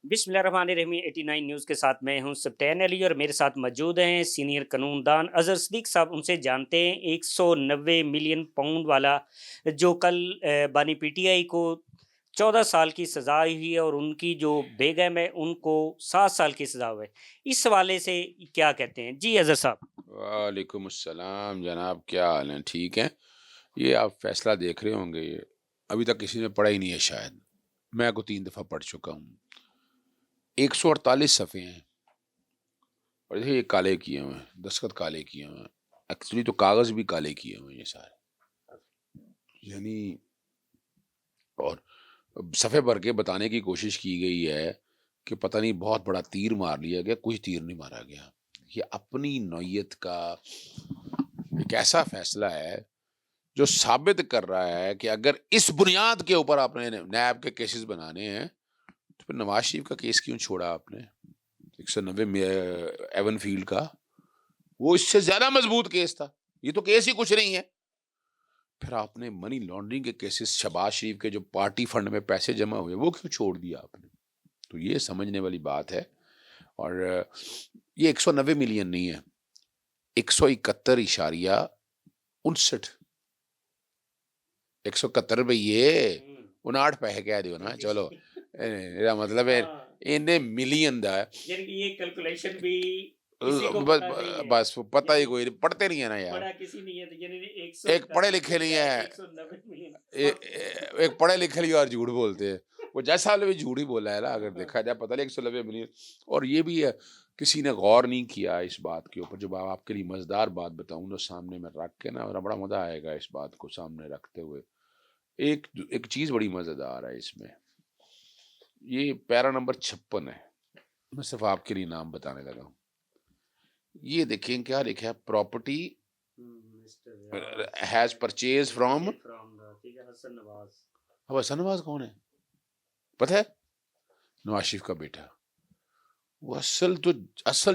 بسم اللہ الرحمن الرحیم 89 نیوز کے ساتھ میں ہوں سبٹین علی اور میرے ساتھ موجود ہیں سینئر قانون دان اظہر صدیق صاحب. ان سے جانتے ہیں 190 ملین پاؤنڈ والا جو کل بانی پی ٹی آئی کو 14 سال کی سزا ہوئی ہے اور ان کی جو بیگم ہے ان کو 7 سال کی سزا ہوئی ہے. اس حوالے سے کیا کہتے ہیں جی اظہر صاحب؟ وعلیکم السلام جناب، کیا حال ہیں؟ ٹھیک ہیں؟ یہ آپ فیصلہ دیکھ رہے ہوں گے، یہ ابھی تک کسی نے پڑھا ہی نہیں ہے شاید. میں کو 3 دفعہ پڑھ چکا ہوں. 148 صفحے ہیں اور دیکھیں یہ کالے کیے ہوئے ہیں، دستخط کالے کیے ہوئے ہیں. ایکچولی تو کاغذ بھی کالے کیے ہوئے ہیں یہ سارے، یعنی اور صفحے بھر کے بتانے کی کوشش کی گئی ہے کہ پتہ نہیں بہت بڑا تیر مار لیا گیا. کچھ تیر نہیں مارا گیا. یہ اپنی نوعیت کا ایک ایسا فیصلہ ہے جو ثابت کر رہا ہے کہ اگر اس بنیاد کے اوپر آپ نے نیب کے کیسز بنانے ہیں تو پھر نواز شریف کا کیس کیوں چھوڑا آپ نے؟ 190 ایون فیلڈ کا، وہ اس سے زیادہ مضبوط کیس تھا. یہ تو کیس ہی کچھ نہیں ہے. پھر آپ نے منی لانڈرنگ کے کیسز، شہباز شریف کے جو پارٹی فنڈ میں پیسے جمع ہوئے وہ کیوں چھوڑ دیا آپ نے؟ تو یہ سمجھنے والی بات ہے. اور یہ 190 ملین نہیں ہے، 171.59. 171 روپیے 59 پیسے کہہ دیو نا، چلو میرا مطلب ہے انہیں ملین دا ہے. یہ کیلکولیشن بھی کسی کو پتہ نہیں ہے. بس پتہ ہی کوئی پڑھتے نہیں ہے نا یار. پڑھا کسی نہیں ہے یعنی ایک پڑھے لکھے نہیں ہے، 190 ملین. ایک پڑھے لکھے نہیں اور جھوٹ بولتے ہیں. وہ جیسا بھی جھوٹ ہی بولا ہے نا، اگر دیکھا جائے پتہ نہیں 190 ملین. اور یہ بھی ہے کسی نے غور نہیں کیا اس بات کے اوپر. جب آپ کے لیے مزیدار بات بتاؤں تو سامنے میں رکھ کے نا، اور بڑا مزہ آئے گا اس بات کو سامنے رکھتے ہوئے. ایک چیز بڑی مزیدار ہے اس میں، یہ پیرا نمبر 56 ہے. میں صرف آپ کے لیے نام بتانے لگا ہوں. یہ دیکھیں کیا لکھا ہے، پراپرٹی ہیز پرچیز فرام. اب حسن نواز کون ہے پتہ ہے؟ نواز شریف کا بیٹا. وہ اصل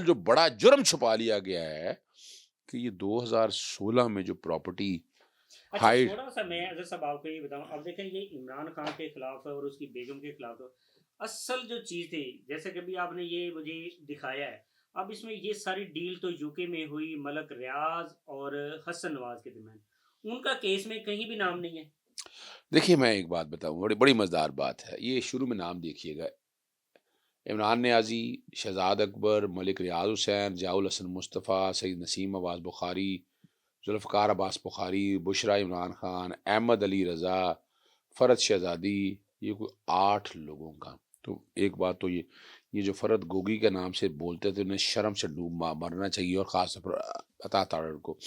جو بڑا جرم چھپا لیا گیا ہے کہ یہ 2016 میں جو پراپرٹی اچھا تھوڑا سا میں اظہر صاحب آپ کو یہ بتاؤں. اب دیکھیں یہ عمران خان کے خلاف ہے اور اس کی بیگم کے خلاف ہے. اصل جو چیز تھی جیسے کہ بھی آپ نے یہ مجھے دکھایا ہے، اب اس میں یہ ساری ڈیل تو یو کے میں ہوئی ملک ریاض اور حسن نواز کے درمیان. ان کا کیس میں کہیں بھی نام نہیں ہے. دیکھیے میں ایک بات بتاؤں، بڑی مزیدار بات ہے. یہ شروع میں نام دیکھیے گا، عمران نیازی، شہزاد اکبر، ملک ریاض حسین، ضیاء الحسن مصطفیٰ، سید نسیم عباس بخاری، ذوالفقار عباس بخاری، بشرا عمران خان، احمد علی رضا، فرد شہزادی. یہ کوئی 8 لوگوں کا. تو ایک بات تو یہ جو فرد گوگی کے نام سے بولتے تھے انہیں شرم سے ڈوب مرنا چاہیے، اور خاص طور پر عطا تاڑر کو.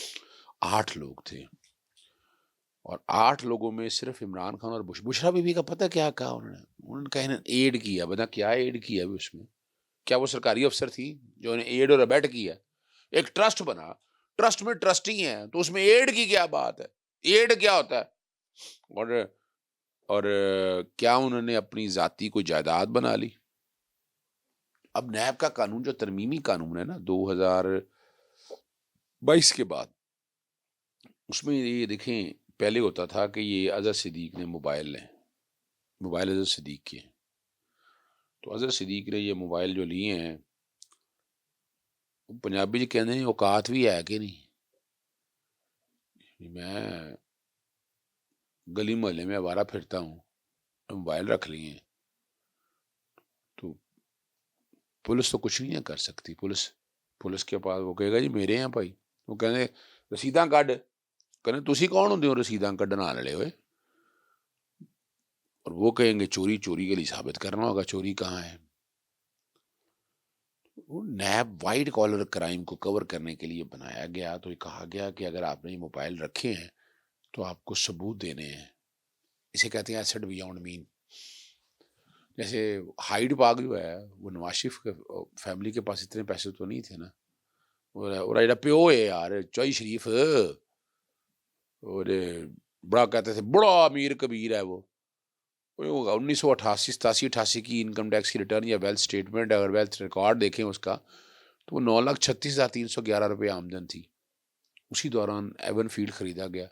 8 لوگ تھے، اور 8 لوگوں میں صرف عمران خان اور بشرا بی بی کا پتہ کیا کہا انہوں نے کہا ایڈ کیا. بتا کیا ایڈ کیا بھی اس میں؟ کیا وہ سرکاری افسر تھی جو انہیں ایڈ اور ابیٹ کیا؟ ایک ٹرسٹ بنا، ٹرسٹ میں ٹرسٹی ہیں، تو اس میں ایڈ کی کیا بات ہے؟ ایڈ کیا ہوتا ہے؟ اور کیا انہوں نے اپنی ذاتی کوئی جائیداد بنا لی؟ اب نیب کا قانون جو ترمیمی قانون ہے نا 2022 کے بعد، اس میں یہ دیکھیں پہلے ہوتا تھا کہ یہ اظہر صدیق نے موبائل اظہر صدیق کے، تو اظہر صدیق نے یہ موبائل جو لیے ہیں، پنجابی جی کہتے ہیں اوقات بھی ہے کہ نہیں. میں گلی محلے میں آوارہ پھرتا ہوں، موبائل رکھ لیے ہیں، تو پولیس تو کچھ نہیں کر سکتی. پولیس کے پاس وہ کہے گا جی میرے ہیں بھائی. وہ کہنے رسیداں کڈ، کہنے تسی کون ہوندے ہو رسیداں کڈن والے ہوئے؟ اور وہ کہیں گے چوری کے لیے ثابت کرنا ہوگا چوری کہاں ہے. نیب وائٹ کالر کرائم کو کور کرنے کے لیے بنایا گیا. تو یہ کہا گیا کہ اگر آپ نے یہ موبائل رکھے ہیں تو آپ کو ثبوت دینے ہیں. اسے کہتے ہیں ایسٹ بیونڈ مین. جیسے ہائیڈ باغ جو ہے وہ نواز شریف کے فیملی کے پاس اتنے پیسے تو نہیں تھے نا. اور پیو ہے یار چوئی شریف، اور بڑا کہتے تھے بڑا امیر کبیر ہے وہ. 1988 کی انکم ٹیکس کی ریٹرن یا ویلتھ سٹیٹمنٹ، اگر ویلتھ ریکارڈ دیکھیں اس کا، تو وہ 9,36,311 روپے آمدن تھی. اسی دوران ایون فیلڈ خریدا گیا.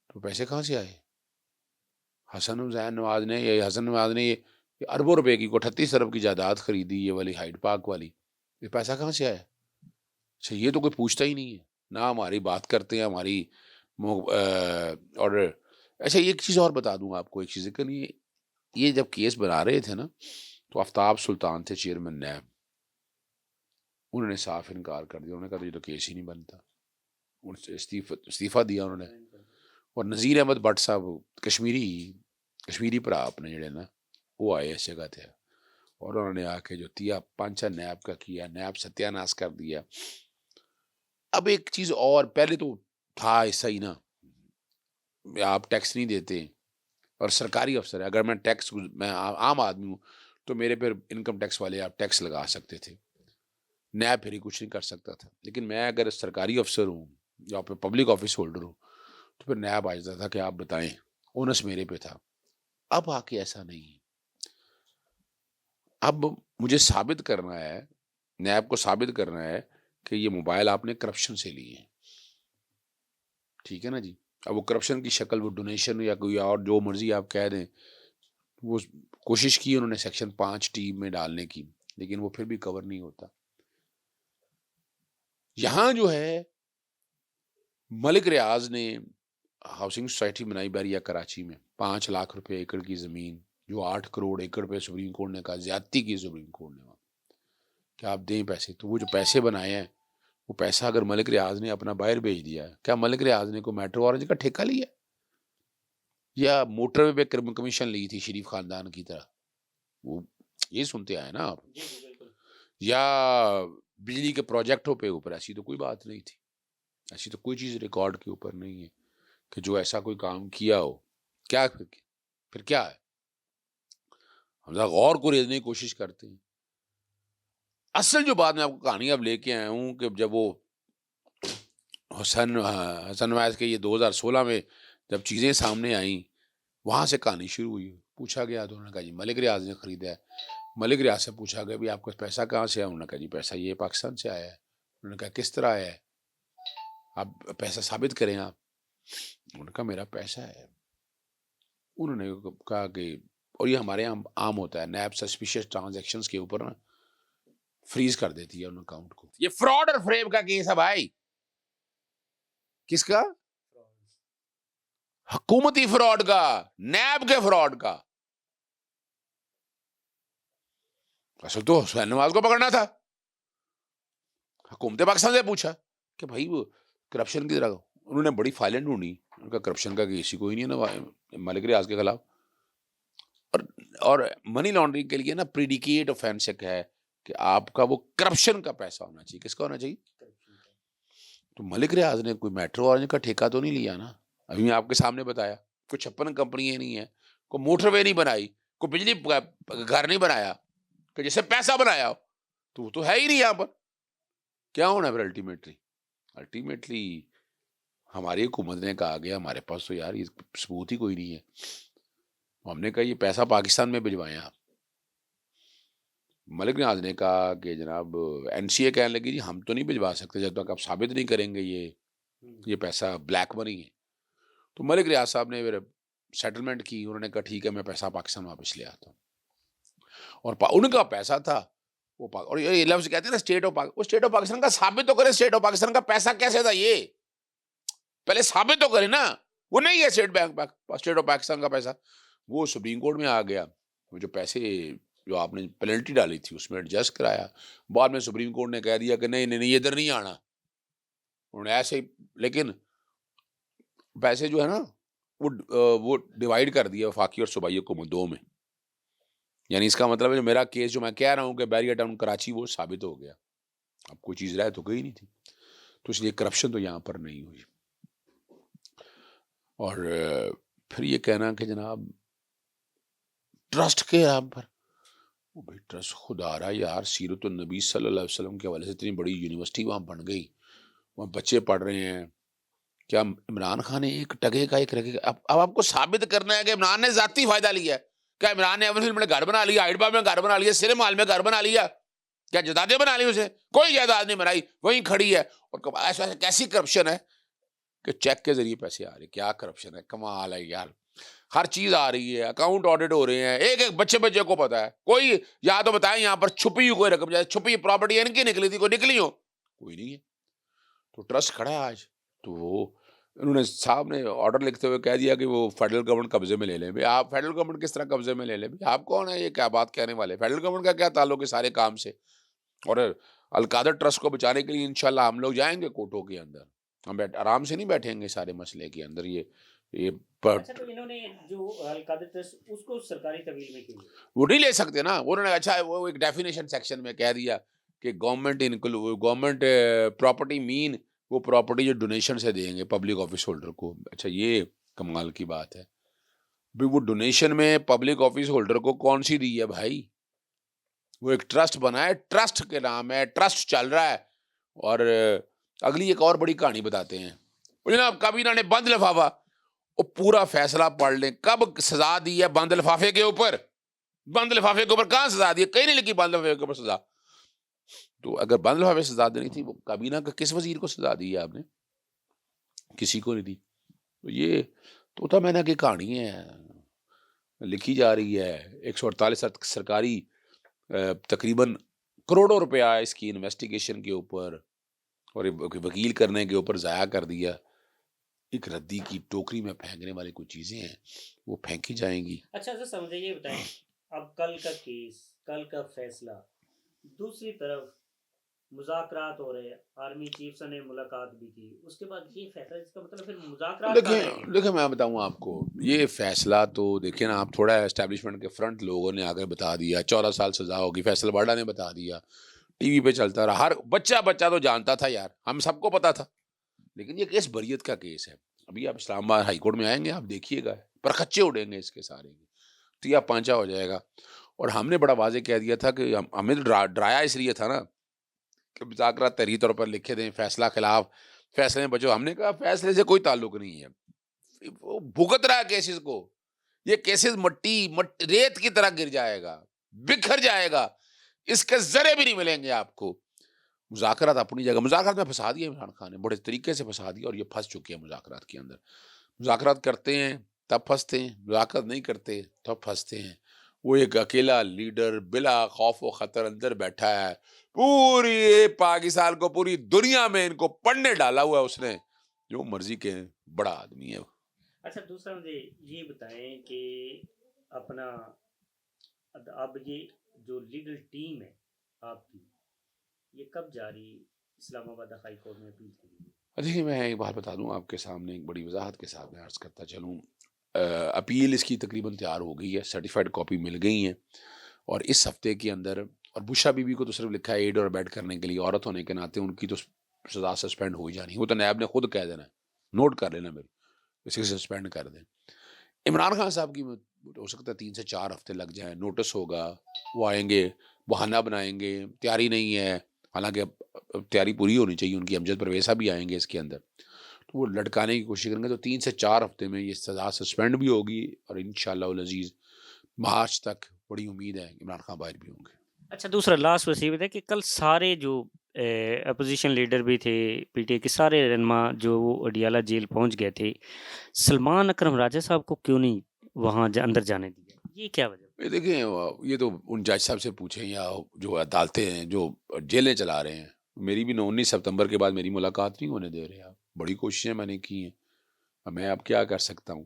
تو پیسے کہاں سے آئے؟ حسن نواز نے یہ یہ اربوں روپے کی 38 ارب کی جائیداد خریدی یہ والی ہائیڈ پارک والی، یہ پیسہ کہاں سے آیا؟ اچھا یہ تو کوئی پوچھتا ہی نہیں ہے، نہ ہماری بات کرتے ہیں ہماری اور اچھا ایک چیز اور بتا دوں آپ کو، ایک چیز کہ یہ جب کیس بنا رہے تھے نا تو آفتاب سلطان تھے چیئرمین نیب، انہوں نے صاف انکار کر دیا، انہوں نے کہا یہ تو کیس ہی نہیں بنتا، ان سے استعفیٰ دیا انہوں نے۔ اور نذیر احمد بٹ صاحب کشمیری بھرا اپنے جڑے نا وہ آئے اس جگہ تھے، اور انہوں نے آ کے جو تیا پانچا نیب کا کیا، نیب ستیہ ناش کر دیا۔ اب ایک چیز اور، پہلے تو تھا ایسا ہی نا، آپ ٹیکس نہیں دیتے اور سرکاری افسر ہے، اگر میں عام آدمی ہوں تو میرے پہ انکم ٹیکس والے آپ ٹیکس لگا سکتے تھے، نیب پھر ہی کچھ نہیں کر سکتا تھا، لیکن میں اگر سرکاری افسر ہوں یا پبلک آفس ہولڈر ہوں تو پھر نیب آ جاتا تھا کہ آپ بتائیں، اونس میرے پہ تھا۔ اب آ کے ایسا نہیں ہے، اب مجھے ثابت کرنا ہے، نیب کو ثابت کرنا ہے کہ یہ موبائل آپ نے کرپشن سے لیے ہیں، ٹھیک ہے نا جی۔ اب وہ کرپشن کی شکل، وہ ڈونیشن یا کوئی اور جو مرضی آپ کہہ دیں، وہ کوشش کی انہوں نے سیکشن 5 میں ڈالنے کی، لیکن وہ پھر بھی کور نہیں ہوتا۔ یہاں جو ہے ملک ریاض نے ہاؤسنگ سوسائٹی بنائی بیریا کراچی میں، 5 لاکھ روپے ایکڑ کی زمین، جو 8 کروڑ ایکڑ پہ سپریم کورٹ نے کہا زیادتی کی، سپریم کورٹ نے کہ آپ دیں پیسے، تو وہ جو پیسے بنائے ہیں وہ پیسہ اگر ملک ریاض نے اپنا باہر بھیج دیا ہے، کیا ملک ریاض نے کوئی میٹرو اورنج کا ٹھیکہ لیا یا موٹر وے پہ کمیشن لی تھی شریف خاندان کی طرح؟ وہ یہ سنتے آئے نا آپ، یا بجلی کے پروجیکٹوں پہ اوپر، ایسی تو کوئی بات نہیں تھی، ایسی تو کوئی چیز ریکارڈ کے اوپر نہیں ہے کہ جو ایسا کوئی کام کیا ہو۔ کیا پھر کیا ہے؟ ہم ذرا غور کو ریزنے کی کوشش کرتے ہیں۔ اصل جو بات میں آپ کو کہانی اب لے کے آیا ہوں کہ جب وہ حسن وائز کے یہ 2016 میں جب چیزیں سامنے آئیں، وہاں سے کہانی شروع ہوئی، پوچھا گیا تو انہوں نے کہا جی ملک ریاض نے خریدا ہے۔ ملک ریاض سے پوچھا گیا بھی آپ کا پیسہ کہاں سے ہے؟ انہوں نے کہا جی پیسہ یہ پاکستان سے آیا ہے۔ انہوں نے کہا کس طرح آیا ہے؟ آپ پیسہ ثابت کریں آپ۔ انہوں نے کہا میرا پیسہ ہے۔ انہوں نے کہا کہ، اور یہ ہمارے یہاں عام ہوتا ہے، نیب سسپیشس ٹرانزیکشنز کے اوپر نا فریز کر دیتی ہے ان اکاؤنٹ کو۔ یہ فراڈ اور فریب کا کیس ہے بھائی۔ کس کا؟ حکومتی فراڈ کا، نیب کے فراڈ کا۔ اصل تو حسین نواز کو پکڑنا تھا، حکومت پاکستان سے پوچھا کہ بھائی وہ کرپشن کی طرح، انہوں نے بڑی فائلیں ڈھونڈی، ان کا کرپشن کا کیس ہی کوئی نہیں ہے نا ملک ریاض کے خلاف۔ اور منی لانڈرنگ کے لیے نا پریڈیکیٹ آفینس ہے کہ آپ کا وہ کرپشن کا پیسہ ہونا چاہیے۔ کس کا ہونا چاہیے؟ تو ملک ریاض نے کوئی میٹرو اورنج کا ٹھیکہ تو نہیں لیا نا، ابھی میں آپ کے سامنے بتایا، کوئی 56 کمپنیاں نہیں ہیں، کوئی موٹر وے نہیں بنائی، کوئی بجلی گھر نہیں بنایا کہ جسے پیسہ بنایا ہو، تو وہ تو ہے ہی نہیں یہاں پر۔ کیا ہونا ہے پھر الٹیمیٹلی ہماری حکومت نے کہا گیا ہمارے پاس تو یار یہ ثبوت ہی کوئی نہیں ہے، ہم نے کہا یہ پیسہ پاکستان میں بھجوائیں آپ۔ ملک ریاض نے کہا کہ جناب این سی اے کہنے لگی جی ہم تو نہیں بھجوا سکتے جب تک آپ ثابت نہیں کریں گے یہ پیسہ بلیک منی ہے۔ تو ملک ریاض صاحب نے پھر سیٹلمنٹ کی، انہوں نے کہا ٹھیک ہے میں پیسہ پاکستان واپس لے آتا ہوں، اور ان کا پیسہ تھا وہ اور یہ لفظ کہتے ہیں نا اسٹیٹ آف پاکستان کا ثابت تو کرے، اسٹیٹ آف پاکستان کا پیسہ کیسے تھا، یہ پہلے ثابت تو کرے نا، وہ نہیں ہے اسٹیٹ آف پاکستان کا پیسہ۔ وہ سپریم کورٹ میں آ گیا، وہ جو پیسے جو آپ نے پینلٹی ڈالی تھی اس میں ایڈجسٹ کرایا، بعد میں سپریم کورٹ نے کہہ دیا کہ نہیں ادھر نہیں آنا، انہوں نے ایسے، لیکن پیسے جو ہے نا وہ ڈیوائیڈ کر دیا وفاقی اور صوبائی حکومت 2 میں، یعنی اس کا مطلب ہے جو میرا کیس جو میں کہہ رہا ہوں کہ بیریا ٹاؤن کراچی وہ ثابت ہو گیا، اب کوئی چیز رہ تو گئی نہیں تھی، تو اس لیے کرپشن تو یہاں پر نہیں ہوئی۔ اور پھر یہ کہنا کہ جناب ٹرسٹ کے یہاں پر، وہ بھائی ٹرسٹ خدا رہا یار، سیرت النبی صلی اللہ علیہ وسلم کے حوالے سے اتنی بڑی یونیورسٹی وہاں بن گئی، وہاں بچے پڑھ رہے ہیں، کیا عمران خان نے ایک ٹگے کا ایک رگے کا، اب آپ کو ثابت کرنا ہے کہ عمران نے ذاتی فائدہ لیا ہے؟ کیا عمران نے ایون میں گھر بنا لیا، ہائیڈ پارک میں گھر بنا لیا، سینما مال میں گھر بنا لیا، کیا جائیدادیں بنا لی اسے؟ کوئی جائیداد نہیں بنائی، وہیں کھڑی ہے، اور ایسا کیسی کرپشن ہے کہ چیک کے ذریعے پیسے آ رہے، کیا کرپشن ہے، کمال ہے یار۔ ہر چیز آ رہی ہے, اکاؤنٹ آڈٹ ہو رہے ہیں, ایک ایک بچے کو پتا ہے. کوئی یا تو بتائیں یہاں پر چھپی ہوئی کوئی رقم, جائے چھپی پراپرٹی ان کی نکلی تھی, کوئی نکلی ہو؟ کوئی نہیں ہے. تو ٹرسٹ کھڑا ہے آج. تو وہ انہوں نے صاحب نے آرڈر لکھتے ہوئے کہہ دیا کہ وہ فیڈرل گورنمنٹ قبضے میں لے لیں. بھائی آپ فیڈرل گورنمنٹ کس طرح قبضے میں لے لیں؟ آپ کون ہے یہ کیا بات کہنے والے؟ فیڈرل گورنمنٹ کا کیا تعلق ہے سارے کام سے؟ اور القادر ٹرسٹ کو بچانے کے لیے انشاءاللہ ہم لوگ جائیں گے کوٹوں کے اندر, ہم آرام سے نہیں بیٹھیں گے سارے مسئلے کے اندر. یہ اچھا تو انہوں نے جو القادر ٹرسٹ اس کو سرکاری طویل میں کیوں وہ نہیں لے سکتے نا. انہوں نے اچھا وہ ایک ڈیفینیشن سیکشن میں کہہ دیا کہ گورنمنٹ پراپرٹی مین وہ پراپرٹی جو ڈونیشن سے دیں گے پبلک آفس ہولڈر کو. اچھا یہ کمال کی بات ہے. بھائی وہ ڈونیشن میں پبلک آفس ہولڈر کو کون سی دی ہے بھائی؟ وہ ایک ٹرسٹ بنا ہے, ٹرسٹ کے نام ہے, ٹرسٹ چل رہا ہے. اور اگلی ایک اور بڑی کہانی بتاتے ہیں. جناب کابینہ نے بند لفافہ, وہ پورا فیصلہ پڑھ لیں کب سزا دی ہے بند لفافے کے اوپر. بند لفافے کے اوپر کہاں سزا دی ہے؟ کہیں نہیں لکھی بند لفافے کے اوپر سزا. تو اگر بند لفافے سزا دینی تھی, وہ کابینہ کا کس وزیر کو سزا دی ہے آپ نے؟ کسی کو نہیں دی. تو یہ طوطا مینا کی کہانی ہے, لکھی جا رہی ہے. 148 سرکاری تقریباً کروڑوں روپیہ اس کی انویسٹیگیشن کے اوپر اور وکیل کرنے کے اوپر ضائع کر دیا. ایک ردی کی ٹوکری میں پھینکنے والی کچھ چیزیں ہیں وہ پھینکی جائیں گی. اچھا سر سمجھے یہ بتائیں, اب کل کا کیس, کل کا فیصلہ, دوسری طرف مذاکرات ہو رہے ہیں, آرمی چیف سے نے ملاقات بھی کی, اس کے بعد یہ فیصلہ, اس کا مطلب پھر مذاکرات کہاں رہ گئے؟ دیکھیں میں بتاؤں آپ کو, یہ فیصلہ تو دیکھیں نا آپ, تھوڑا اسٹیبلشمنٹ کے فرنٹ لوگوں نے آ کر بتا دیا 14 سال سزا ہوگی, فیصل بارڈا نے بتا دیا, ٹی وی پہ چلتا رہا, ہر بچہ تو جانتا تھا یار, ہم سب کو پتا تھا. لیکن یہ کیس بریت کا کیس ہے. ابھی آپ اسلام آباد ہائی کورٹ میں آئیں گے, آپ دیکھیے گا پرخچے اڑیں گے اس کے سارے, تیا پانچا ہو جائے گا. اور ہم نے بڑا واضح کہہ دیا تھا کہ ہمیں ڈرایا اس لیے تھا نا کہ مذاکرات تحریری طور پر لکھے دیں, فیصلہ خلاف فیصلے میں بچو. ہم نے کہا فیصلے سے کوئی تعلق نہیں ہے, وہ بھگت رہا ہے کیسز کو. یہ کیسز ریت کی طرح گر جائے گا, بکھر جائے گا, اس کے ذرے بھی نہیں ملیں گے آپ کو. مذاکرات اپنی جگہ, مذاکرات میں پھنسا دیا عمران خان نے, بڑے طریقے سے پھنسا دیا, اور یہ پھنس چکے ہیں مذاکرات کے اندر. مذاکرات کرتے ہیں تب پھنستے ہیں, مذاکرات نہیں کرتے تب پھنستے ہیں. وہ ایک اکیلا لیڈر بلا خوف و خطر اندر بیٹھا ہے, پوری پاکستان کو, پوری دنیا میں ان کو پڑھنے ڈالا ہوا ہے اس نے, جو مرضی کے, بڑا آدمی ہے. اچھا دوسرا مجھے یہ بتائیں کہ اپنا اب یہ جو لیگل ٹیم ہے آپ کی, یہ کب جاری اسلام آباد ہائی کورٹ میں اپیل کریں گے؟ دیکھیے میں ایک بات بتا دوں آپ کے سامنے, ایک بڑی وضاحت کے ساتھ میں عرض کرتا چلوں. اپیل اس کی تقریباً تیار ہو گئی ہے, سرٹیفائڈ کاپی مل گئی ہیں, اور اس ہفتے کے اندر, اور بشا بی بی کو تو صرف لکھا ہے ایڈ اور بیڈ کرنے کے لیے, عورت ہونے کے ناطے ان کی تو سزا سسپینڈ ہو ہی جانی, وہ تو نیب نے خود کہہ دینا ہے, نوٹ کر لینا میری, اسے سسپینڈ کر دیں. عمران خان صاحب کی ہو سکتا ہے 3 سے 4 ہفتے لگ جائیں, نوٹس ہوگا, وہ آئیں گے, بہانہ بنائیں گے, تیاری نہیں ہے, حالانکہ تیاری پوری ہونی چاہیے ان کی, امجد پرویزہ بھی آئیں گے اس کے اندر, تو وہ لٹکانے کی کوشش کریں گے. تو 3 سے 4 ہفتے میں یہ سزا سسپینڈ بھی ہوگی, اور انشاءاللہ العزیز مارچ تک بڑی امید ہے عمران خان باہر بھی ہوں گے. اچھا دوسرا لاسٹ وصیت ہے کہ کل سارے جو اپوزیشن لیڈر بھی تھے, پی ٹی اے کے سارے رہنما جو وہ اڈیالہ جیل پہنچ گئے تھے, سلمان اکرم راجہ صاحب کو کیوں نہیں وہاں اندر جانے دیا, یہ کیا وجہ؟ دیکھیں یہ تو ان جج صاحب سے پوچھیں, یا جو عدالتیں ہیں جو جیلیں چلا رہے ہیں. میری بھی 19 ستمبر کے بعد میری ملاقات نہیں ہونے دے رہے آپ, بڑی کوششیں میں نے کی ہیں, میں اب کیا کر سکتا ہوں,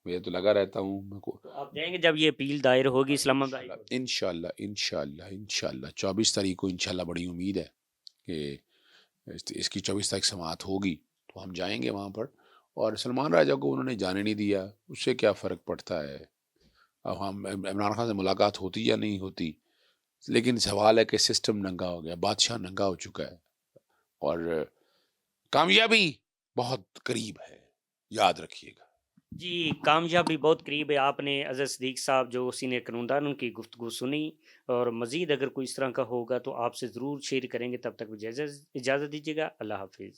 میں تو لگا رہتا ہوں. تو آپ جائیں گے جب یہ اپیل دائر ہوگی اسلام آباد ہائی کورٹ؟ انشاءاللہ 24 تاریخ کو انشاءاللہ بڑی امید ہے کہ اس کی 24 تاریخ سماعت ہوگی, تو ہم جائیں گے وہاں پر. اور سلمان راجہ کو انہوں نے جانے نہیں دیا, اس سے کیا فرق پڑتا ہے, اب ہم عمران خان سے ملاقات ہوتی یا نہیں ہوتی, لیکن سوال ہے کہ سسٹم ننگا ہو گیا, بادشاہ ننگا ہو چکا ہے, اور کامیابی بہت قریب ہے, یاد رکھیے گا. جی کامیابی بہت قریب ہے. آپ نے اظہر صدیق صاحب جو سینئر قانوندان ان کی گفتگو سنی, اور مزید اگر کوئی اس طرح کا ہوگا تو آپ سے ضرور شیئر کریں گے. تب تک اجازت دیجیے گا, اللہ حافظ.